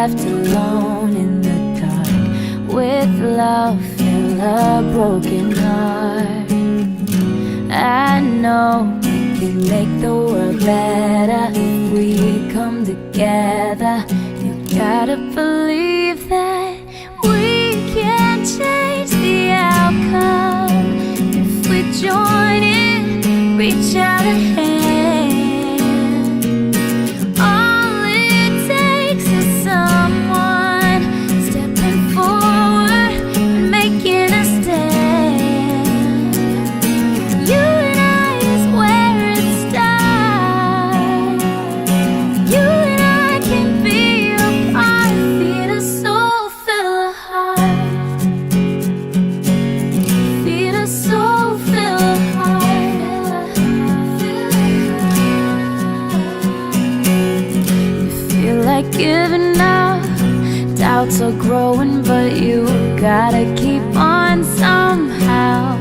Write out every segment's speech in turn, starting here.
left alone in the dark with love fill a broken heart. I know we can make the world better if we come together. You gotta believe that we can change the outcome if we join in, reach out a hand. All it takes is someone stepping forward and making a stand. You and I is where it starts. You and I can be a part, feed a soul, fill a heart. Feed a soul, fill a heart. You feel like giving up, doubts are growing, but you gotta keep on somehow.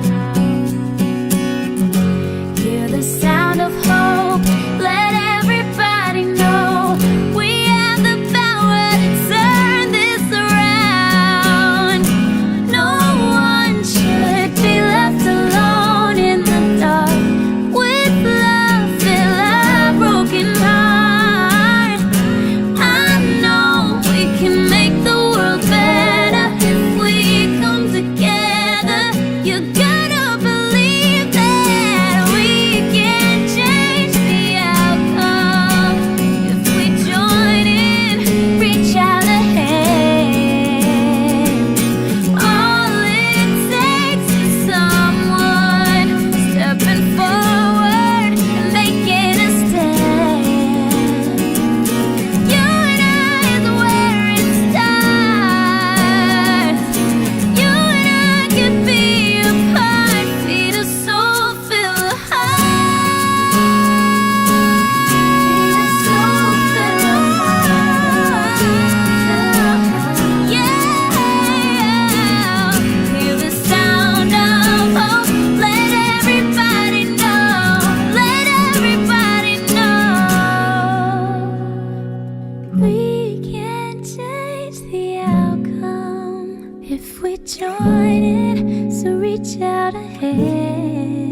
Hear the sound of hope, let everybody know we have the power to turn this around. No one should be left alone in the dark with love fill a broken heart. I know we can make the world better if we come together. You gotta believe that we can change the outcome if we join in, reach out a hand. All it takes is someone stepping forward and making a stand. You and I is where it starts. You and I can be a part, feed a soul, fill a heart. Feed a soul, fill a heart. Yeah. Hear the sound of hope, let everybody know, let everybody know. We can change the outcome if we join in, so reach out a hand.